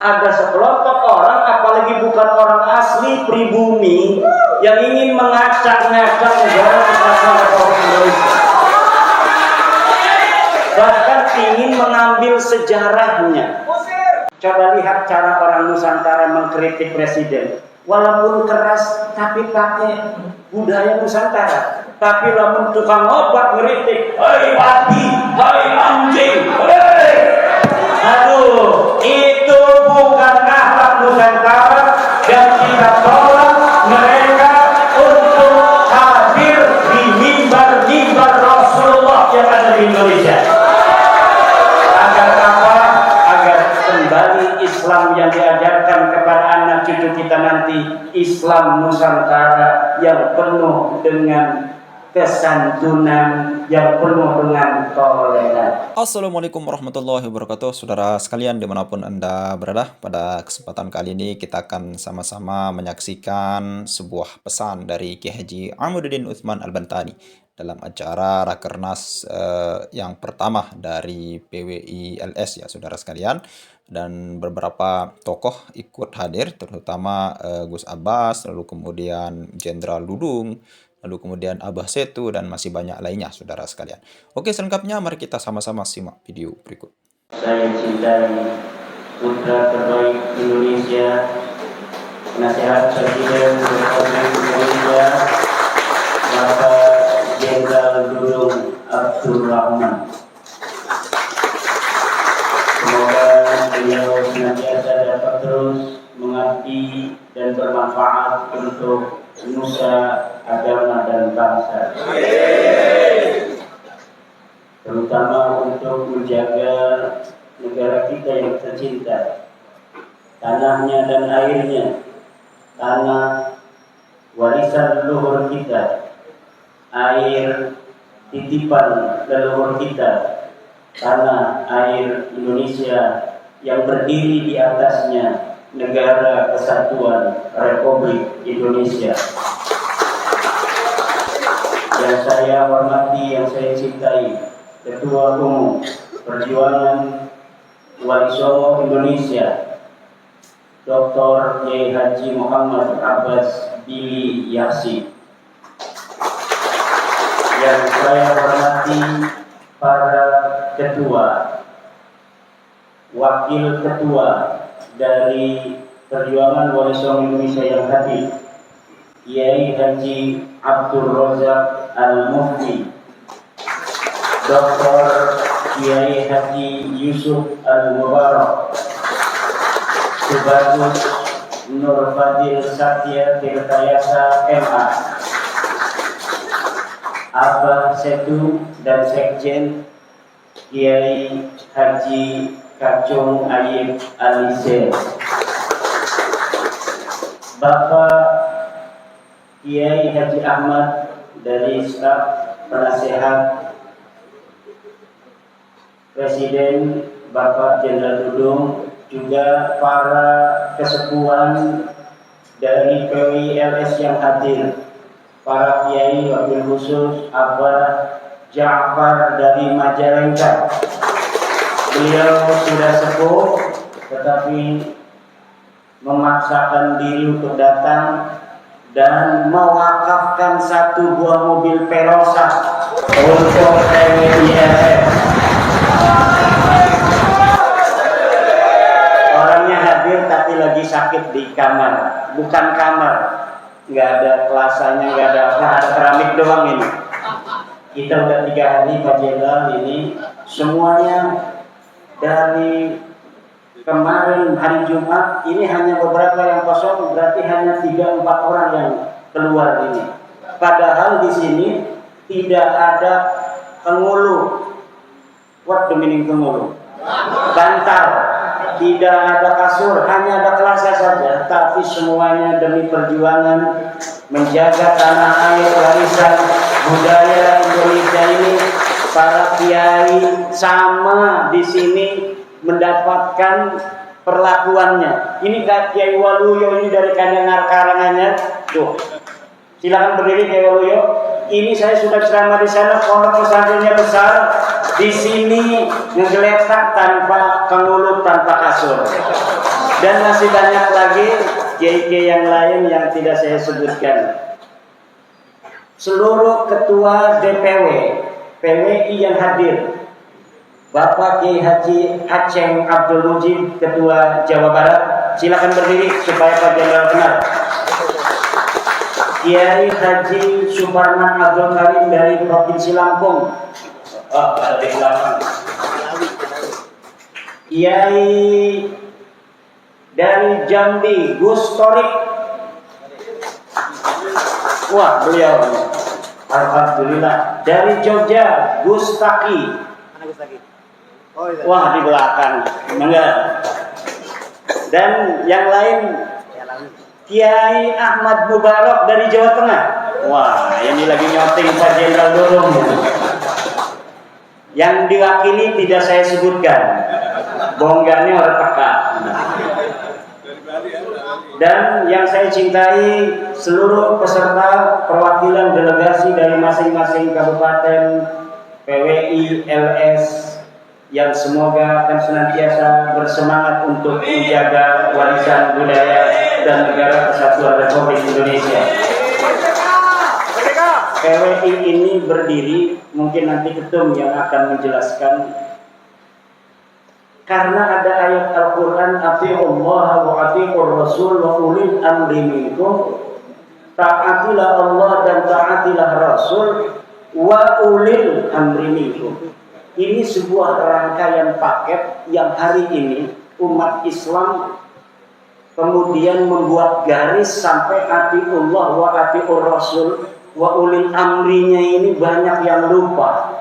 Ada sekelompok orang, apalagi bukan orang asli pribumi, yang ingin mengacak-ngacak negara Kesatuan Republik Indonesia. Bahkan ingin mengambil sejarahnya. Coba lihat cara orang Nusantara mengkritik presiden. Walaupun keras, tapi pakai budaya Nusantara. Tapi lamun tukang obat ngeritik, hei babi, hei anjing, hei. Aduh, itu bukan akhlak Nusantara, dan kita tolak mereka untuk hadir di mimbar-mimbar Rasulullah yang ada di Indonesia. Agar apa? Agar kembali Islam yang diajarkan kepada anak cucu kita nanti, Islam Nusantara yang penuh dengan kesantunan, yang penuh dengan toleransi. Assalamualaikum warahmatullahi wabarakatuh, saudara sekalian dimanapun Anda berada. Pada kesempatan kali ini kita akan sama-sama menyaksikan sebuah pesan dari Kiai Haji Amududdin Utsman Al-Bantani dalam acara Rakernas yang pertama dari PWI LS ya saudara sekalian. Dan beberapa tokoh ikut hadir, terutama Gus Abbas, lalu kemudian Jenderal Dudung, lalu kemudian Abah Setu, dan masih banyak lainnya saudara sekalian. Oke, selengkapnya mari kita sama-sama simak video berikut. Saya cintai putra terbaik Indonesia, Nasihat Presiden Republik Indonesia, Bapak Jenderal Dudung Abdul Rahman. Semoga beliau senantiasa dapat terus mengabdi dan bermanfaat untuk nusa, agama, dan bangsa, terutama untuk menjaga negara kita yang tercinta, tanahnya dan airnya, tanah warisan leluhur kita, air titipan leluhur kita, tanah air Indonesia yang berdiri di atasnya Negara Kesatuan Republik Indonesia. Yang saya hormati, yang saya cintai, Ketua Umum Perjuangan Wali Songo Indonesia, Dr. Kiai Haji Muhammad Abbas Billy Yasin. Yang saya hormati para ketua, wakil ketua dari Perjuangan Wali Songo Indonesia yang hadir, Kiai Haji Abdul Razak Al-Mufti, Dr. Kiai Haji Yusuf Al-Mubarak, Subagus Nur Fadil Satya Tirtayasa MA, Abah Setu dan Sekjen Kiai Haji Kacung Ayib Alise, Bapak Kiai Haji Ahmad dari staf penasehat Presiden Bapak Jenderal Dudung, juga para kesepuhan dari PWI LS yang hadir, para kiai wabil khusus Abah Ja'far dari Majalengka. Beliau sudah sepuh tetapi memaksakan diri untuk datang dan mewakafkan satu buah mobil Velosa untuk PWI LS. Orangnya hadir tapi lagi sakit di kamar, bukan kamar, nggak ada kelasanya, nggak ada apa, ada keramik doang ini. Kita udah 3 hari Pak Jenderal ini, semuanya dari kemarin hari Jumat ini hanya beberapa yang kosong, berarti hanya 3-4 orang yang keluar ini. Padahal di sini tidak ada pengulu. What the meaning pengulu? Bantal. Tidak ada kasur, hanya ada kelasnya saja. Tapi semuanya demi perjuangan menjaga tanah air, warisan budaya Indonesia ini. Para kiai sama di sini mendapatkan perlakuannya. Ini Kiai Waluyo ini dari Kandangar Karanganyar. Tuh, silakan berdiri Kiai Waluyo. Ini saya sudah ceramah di sana, pondok pesantrennya besar. Di sini ngegeletak tanpa pengulup, tanpa kasur. Dan masih banyak lagi kiai-kiai yang lain yang tidak saya sebutkan. Seluruh ketua DPW, PWI yang hadir, Bapak Kiai Haji Aceng Abdul Mujib, Ketua Jawa Barat, silakan berdiri supaya Pak Jenderal kenal. Kiai Haji Suparman Abdul Karim dari Provinsi Lampung. Oh, ada di belakang. Kiai dari Jambi, Gus Torik. Wah, beliau. Alhamdulillah. Dari Jogja, Gus Taki. Wah, di belakang. Enggak. Dan yang lain Kiai Ahmad Mubarak dari Jawa Tengah. Wah, ini lagi nyoting Pak Jenderal Durung. Yang diwakili tidak saya sebutkan. Bonggarnya orang peka. Dan yang saya cintai seluruh peserta perwakilan delegasi dari masing-masing kabupaten, PWI, LS, yang semoga akan senantiasa bersemangat untuk menjaga warisan budaya dan negara kesatuan Republik Indonesia. PWI ini berdiri, mungkin nanti ketum yang akan menjelaskan, karena ada ayat Al-Quran, Ati'ullaha wa ati'ur Rasul wa ulil amri minkum. Taatilah Allah dan taatilah Rasul wa ulil amri minkum. Ini sebuah rangkaian paket yang hari ini umat Islam kemudian membuat garis sampai ati'ullah wa ati'ur Rasul wa ulil amrinya ini banyak yang lupa.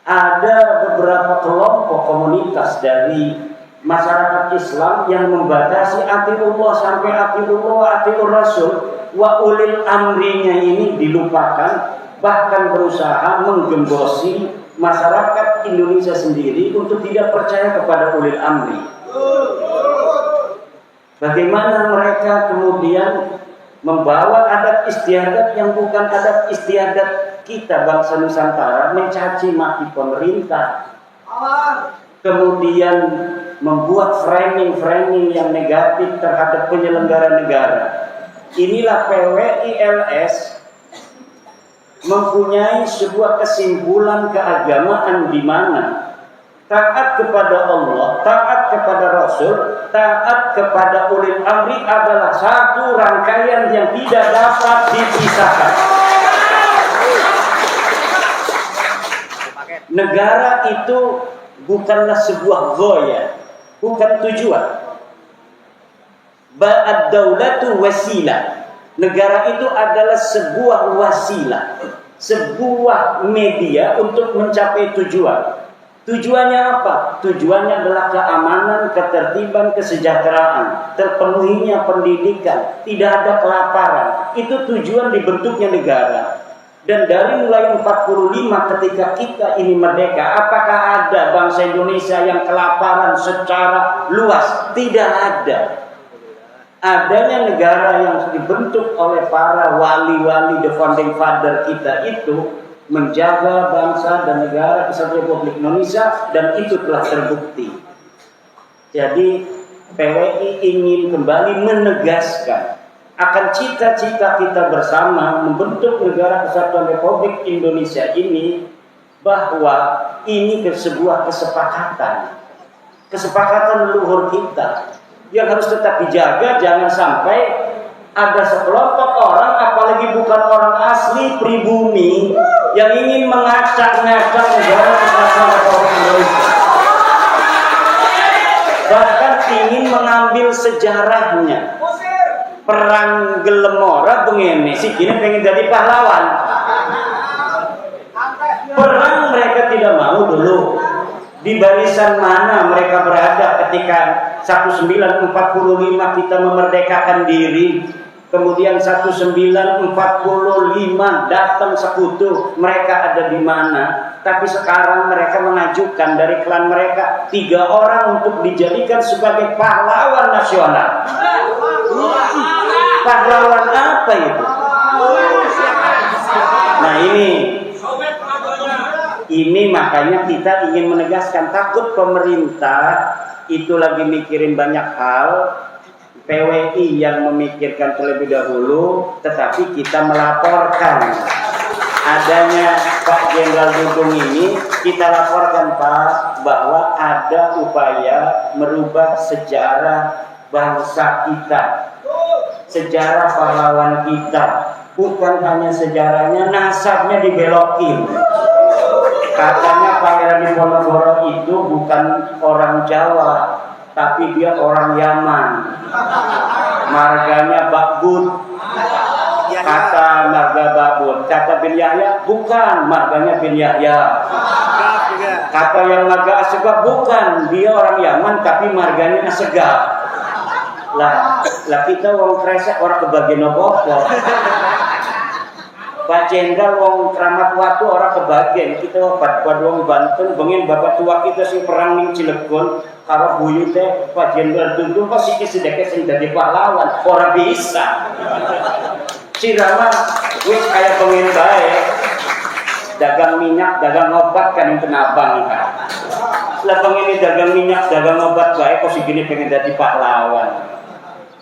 Ada beberapa kelompok komunitas dari masyarakat Islam yang membatasi atiullah sampai atiullah wa atiur Rasul wa ulil amrinya ini dilupakan, bahkan berusaha menggembosi masyarakat Indonesia sendiri untuk tidak percaya kepada ulil amri. Bagaimana mereka kemudian membawa adat istiadat yang bukan adat istiadat kita bangsa Nusantara, mencaci maki pemerintah, kemudian membuat framing yang negatif terhadap penyelenggara negara. Inilah PWI LS mempunyai sebuah kesimpulan keagamaan di mana taat kepada Allah, taat kepada Rasul, taat kepada ulil amri adalah satu rangkaian yang tidak dapat dipisahkan. Negara itu bukanlah sebuah ghoya, bukan tujuan. Ba'ad-daulatu wasilah. Negara itu adalah sebuah wasilah, sebuah media untuk mencapai tujuan. Tujuannya apa? Tujuannya adalah keamanan, ketertiban, kesejahteraan, terpenuhinya pendidikan, tidak ada kelaparan. Itu tujuan dibentuknya negara. Dan dari mulai 45 ketika kita ini merdeka, apakah ada bangsa Indonesia yang kelaparan secara luas? Tidak ada. Adanya negara yang dibentuk oleh para wali-wali, the founding father kita itu menjaga bangsa dan negara kesatuan Republik Indonesia, dan itu telah terbukti. Jadi PWI ingin kembali menegaskan akan cita-cita kita bersama membentuk negara kesatuan Republik Indonesia ini, bahwa ini sebuah kesepakatan leluhur kita yang harus tetap dijaga. Jangan sampai ada sekelompok orang, apalagi bukan orang asli pribumi, yang ingin mengacak-ngacak negara kesatuan Republik Indonesia, bahkan ingin mengambil sejarahnya. Perang Gelemora begini, si kini pengen jadi pahlawan. Perang mereka tidak mau dulu. Di barisan mana mereka berada ketika 1945 kita memerdekakan diri, kemudian 1945 datang sekutu, mereka ada di mana? Tapi sekarang mereka mengajukan dari klan mereka 3 orang untuk dijadikan sebagai pahlawan nasional. Pahlawan apa itu? Nah Ini makanya kita ingin menegaskan, takut pemerintah itu lagi mikirin banyak hal, PWI yang memikirkan terlebih dahulu, tetapi kita melaporkan adanya Pak Jenderal Dudung ini, kita laporkan Pak bahwa ada upaya merubah sejarah bangsa kita, sejarah pahlawan kita. Bukan hanya sejarahnya, nasabnya dibelokin. Katanya Pangeran Diponegoro itu bukan orang Jawa, tapi dia orang Yaman. Marganya Bakbud. Kata marga Bakbud. Kata bin Yahya, bukan, marganya bin Yahya. Kata yang marga Asegaf, bukan, dia orang Yaman, tapi marganya Asegaf. Lah kita wong kresek orang kebagian apa-apa. Pak Jenderal wong Kramat Watu orang kebagian, kita pada wong Banten bengin bapak tua kita sing perang ning Cilegon karo buyute Pak Jenderal Dudung kok siki sedekah sing dadi pahlawan, ora bisa. Sirama wis kaya bengin bae. Dagang minyak, dagang obat kan yang kenabang kan. Lah bengin dagang minyak, dagang obat bae kok siki pengen dadi pahlawan.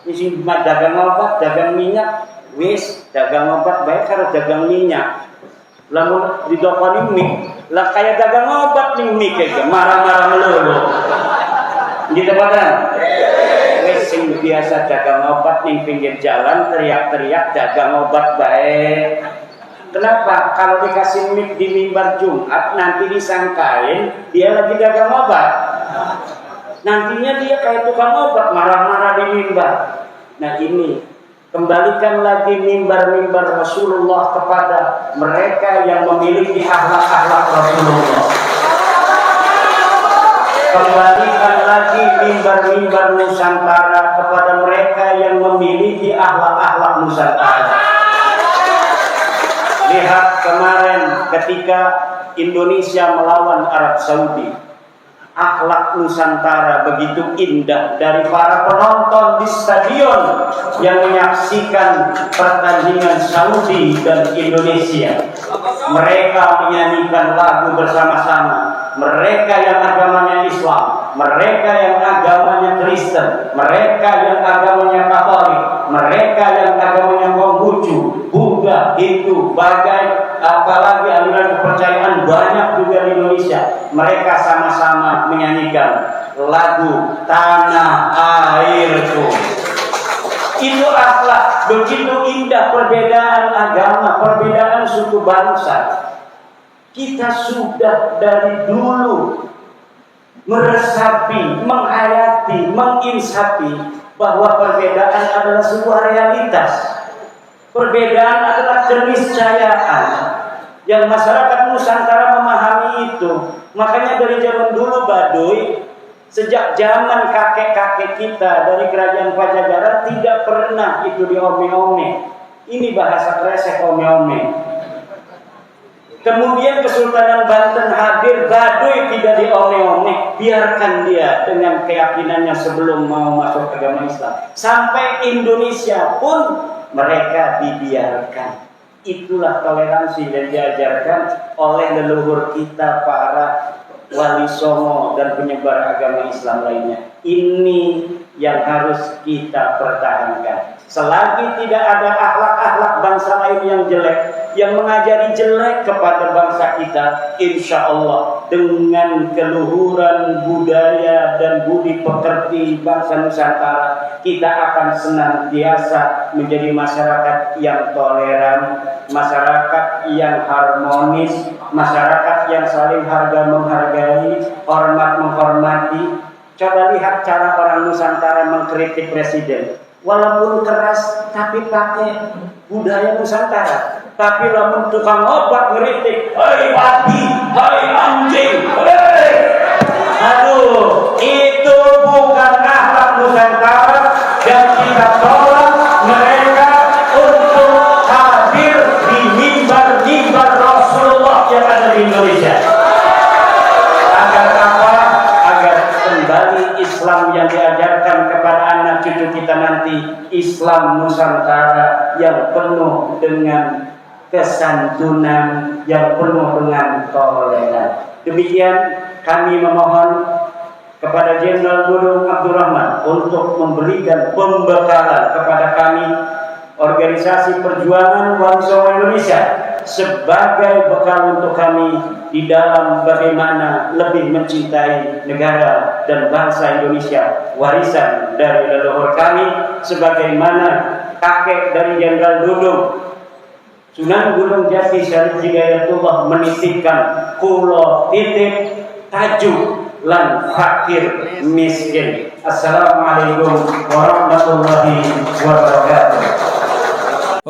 Isi dagang obat, dagang minyak, wis dagang obat baik karo dagang minyak. Lamun didokoni mie, lah kayak dagang obat nih mie kayak marah-marah melulu. Gitu kan? Wis sing biasa dagang obat ning pinggir jalan teriak-teriak dagang obat baik. Kenapa? Kalau dikasih mie di mimbar Jumat nanti disangkain dia lagi dagang obat. Nantinya dia kayak tukang obat marah-marah di mimbar. Nah ini kembalikan lagi mimbar-mimbar Rasulullah kepada mereka yang memiliki akhlak-akhlak Rasulullah. Kembalikan lagi mimbar-mimbar Nusantara kepada mereka yang memiliki akhlak-akhlak Nusantara. Lihat kemarin ketika Indonesia melawan Arab Saudi. Akhlak Nusantara begitu indah dari para penonton di stadion yang menyaksikan pertandingan Saudi dan Indonesia. Mereka menyanyikan lagu bersama-sama. Mereka yang agamanya Islam, mereka yang agamanya Kristen, mereka yang agamanya Katolik, mereka yang agamanya Konghucu, Buddha, Hindu, bagai apalagi aliran kepercayaan banyak juga di Indonesia. Mereka sama-sama menyanyikan lagu Tanah Airku. Itu akhlak, begitu indah perbedaan agama, perbedaan suku bangsa. Kita sudah dari dulu meresapi, menghayati, menginsapi bahwa perbedaan adalah sebuah realitas. Perbedaan adalah keniscayaan yang masyarakat Nusantara memahami itu. Makanya dari zaman dulu Baduy, sejak zaman kakek-kakek kita dari kerajaan Pajajaran tidak pernah itu diome-ome. Ini bahasa kresek ome-ome. Kemudian Kesultanan Banten hadir, Baduy tidak diome-ome, biarkan dia dengan keyakinannya sebelum mau masuk agama Islam. Sampai Indonesia pun mereka dibiarkan. Itulah toleransi yang diajarkan oleh leluhur kita para wali songo dan penyebar agama Islam lainnya. Ini yang harus kita pertahankan. Selagi tidak ada akhlak-akhlak bangsa lain yang jelek, yang mengajari jelek kepada bangsa kita, insya Allah dengan keluhuran budaya dan budi pekerti bangsa Nusantara, kita akan senantiasa menjadi masyarakat yang toleran, masyarakat yang harmonis, masyarakat yang saling harga menghargai, hormat menghormati. Coba lihat cara orang Nusantara mengkritik presiden. Walaupun keras tapi pakai budaya Nusantara. Tapi lamun tukang obat ngeritik, hei babi, hei anjing, hei. Aduh, itu bukan akhlak Nusantara dan kita tolak mereka untuk hadir di mimbar-mimbar Rasulullah yang ada di Indonesia. Agar apa? Agar kembali Islam yang diajarkan kepada anak cucu kita nanti, Islam Nusantara yang penuh dengan kesantunan yang penuh dengan toleran. Demikian kami memohon kepada Jenderal Dudung Abdurrahman untuk memberikan pembekalan kepada kami Organisasi Perjuangan Wali Songo Indonesia sebagai bekal untuk kami di dalam bagaimana lebih mencintai negara dan bangsa Indonesia, warisan dari leluhur kami, sebagaimana kakek dari Jenderal Dudung, Sunan Gunung Jati Syarif Hidayatullah menitipkan kulo titip tajuk lan fakir miskin. Assalamualaikum warahmatullahi wabarakatuh.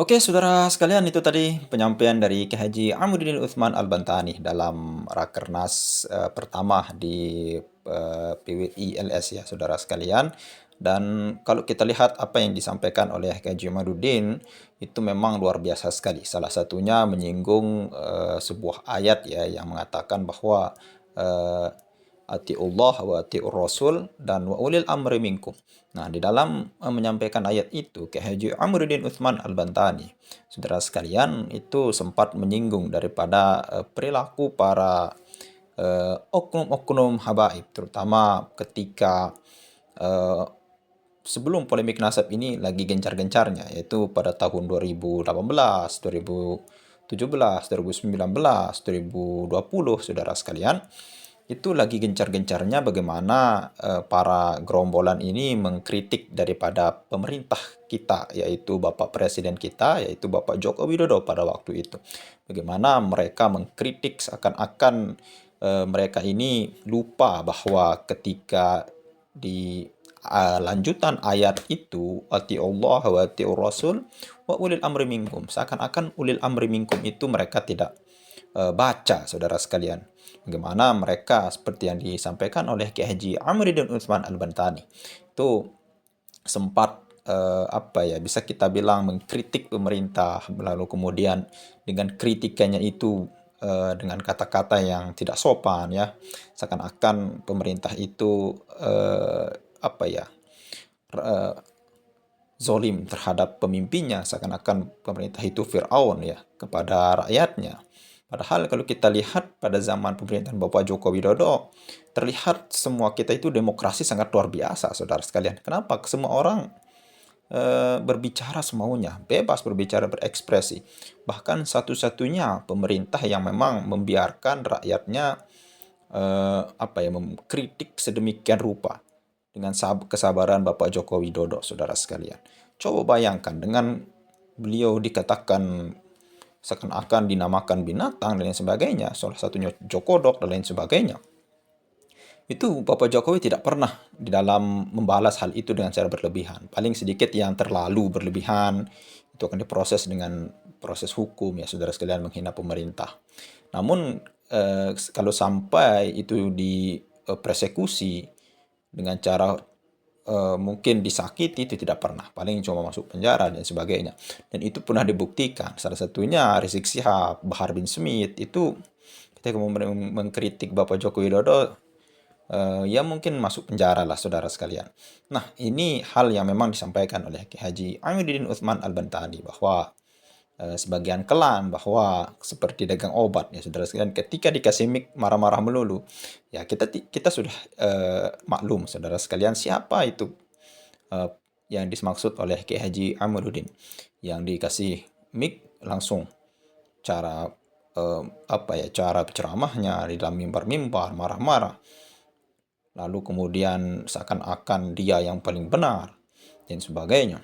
Oke, saudara sekalian, itu tadi penyampaian dari Kiai Haji Amuddin Utsman Al-Bantani dalam Rakernas pertama di PWI-LS ya, saudara sekalian. Dan kalau kita lihat apa yang disampaikan oleh Kiai Haji Amuddin itu memang luar biasa sekali. Salah satunya menyinggung sebuah ayat ya yang mengatakan bahwa atiullah wa atiur rasul dan wa ulil amri minkum. Nah, di dalam menyampaikan ayat itu, Kiai Haji Amuddin Utsman Al-Bantani, saudara sekalian, itu sempat menyinggung daripada perilaku para oknum-oknum habaib, terutama ketika sebelum polemik nasab ini lagi gencar-gencarnya, yaitu pada tahun 2018, 2017, 2019, 2020, saudara sekalian. Itu lagi gencar-gencarnya bagaimana para gerombolan ini mengkritik daripada pemerintah kita, yaitu Bapak Presiden kita, yaitu Bapak Joko Widodo pada waktu itu. Bagaimana mereka mengkritik seakan-akan mereka ini lupa bahwa ketika di lanjutan ayat itu, ati Allah wa ati Rasul wa ulil amri minkum, seakan-akan ulil amri minkum itu mereka tidak baca, saudara sekalian. Bagaimana mereka seperti yang disampaikan oleh Kiai Haji Amuddin Utsman Al-Bantani itu sempat bisa kita bilang mengkritik pemerintah, lalu kemudian dengan kritikannya itu dengan kata-kata yang tidak sopan ya, seakan-akan pemerintah itu zolim terhadap pemimpinnya, seakan-akan pemerintah itu Fir'aun ya kepada rakyatnya. Padahal kalau kita lihat pada zaman pemerintahan Bapak Joko Widodo, terlihat semua kita itu demokrasi sangat luar biasa, saudara sekalian. Kenapa? Semua orang berbicara semaunya, bebas berbicara, berekspresi. Bahkan satu-satunya pemerintah yang memang membiarkan rakyatnya mengkritik sedemikian rupa dengan kesabaran Bapak Joko Widodo, saudara sekalian. Coba bayangkan dengan beliau dikatakan seakan-akan dinamakan binatang dan lain sebagainya, salah satunya Jokodok dan lain sebagainya. Itu Bapak Jokowi tidak pernah di dalam membalas hal itu dengan cara berlebihan. Paling sedikit yang terlalu berlebihan itu akan diproses dengan proses hukum ya, saudara sekalian, menghina pemerintah. Namun kalau sampai itu dipersekusi dengan cara mungkin disakiti, itu tidak pernah, paling cuma masuk penjara dan sebagainya. Dan itu pernah dibuktikan, salah satunya Rizik Syihab, Bahar bin Smith itu ketika mengkritik Bapak Joko Widodo ya mungkin masuk penjara lah, saudara sekalian. Nah, ini hal yang memang disampaikan oleh Kiai Haji Amuddin Utsman Al-Bantani bahwa sebagian kelan bahwa seperti dagang obat ya, saudara sekalian, ketika dikasih mic marah-marah melulu ya, kita sudah maklum, saudara sekalian, siapa itu yang dimaksud oleh Kiai Haji Amuddin. Yang dikasih mic langsung cara cara ceramahnya di dalam mimbar-mimbar marah-marah, lalu kemudian seakan-akan dia yang paling benar dan sebagainya.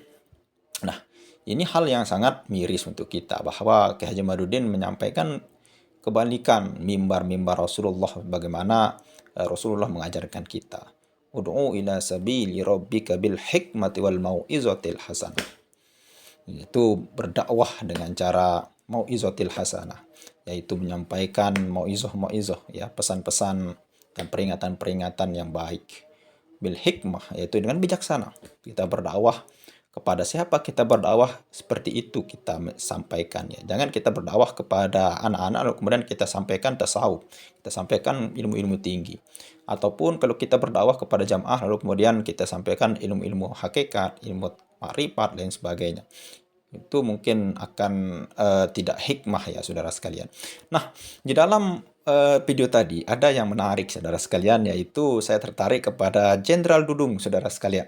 Nah, ini hal yang sangat miris untuk kita, bahwa Kiai Haji Amuddin menyampaikan kebalikan mimbar-mimbar Rasulullah, bagaimana Rasulullah mengajarkan kita, ud'u ila sabili rabbika bil hikmati wal mau'izatil hasanah. Itu berdakwah dengan cara mau'izatil hasanah, yaitu menyampaikan mau'izah ya, pesan-pesan dan peringatan-peringatan yang baik. Bil hikmah, yaitu dengan bijaksana. Kita berdakwah kepada siapa? Kita berdakwah seperti itu kita sampaikan ya. Jangan kita berdakwah kepada anak-anak lalu kemudian kita sampaikan tasawuf, kita sampaikan ilmu-ilmu tinggi. Ataupun kalau kita berdakwah kepada jamaah lalu kemudian kita sampaikan ilmu-ilmu hakikat, ilmu makrifat dan sebagainya. Itu mungkin akan tidak hikmah ya saudara sekalian. Nah, di dalam video tadi ada yang menarik saudara sekalian, yaitu saya tertarik kepada Jenderal Dudung saudara sekalian.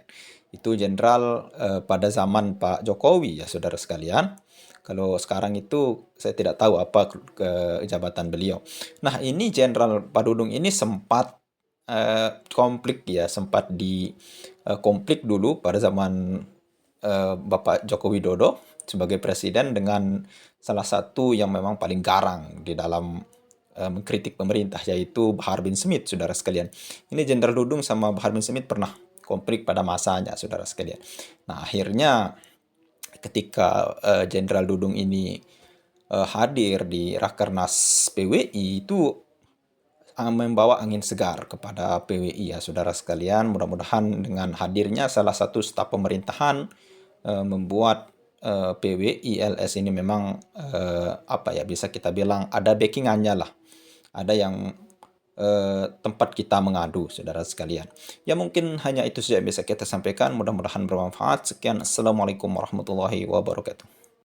Itu jenderal pada zaman Pak Jokowi ya saudara sekalian. Kalau sekarang itu saya tidak tahu apa jabatan beliau. Nah, ini Jenderal Pak Dudung ini sempat konflik ya, sempat di konflik dulu pada zaman Bapak Joko Widodo sebagai presiden dengan salah satu yang memang paling garang di dalam mengkritik pemerintah, yaitu Bahar bin Smith, saudara sekalian. Ini Jenderal Dudung sama Bahar bin Smith pernah konflik pada masanya, saudara sekalian. Nah, akhirnya ketika Jenderal Dudung ini hadir di Rakernas PWI, itu membawa angin segar kepada PWI ya saudara sekalian. Mudah-mudahan dengan hadirnya salah satu staf pemerintahan membuat PWI LS ini memang apa ya, bisa kita bilang ada backingannya lah. Ada yang tempat kita mengadu saudara sekalian. Ya mungkin hanya itu saja yang bisa kita sampaikan. Mudah-mudahan bermanfaat. Sekian. Assalamualaikum warahmatullahi wabarakatuh.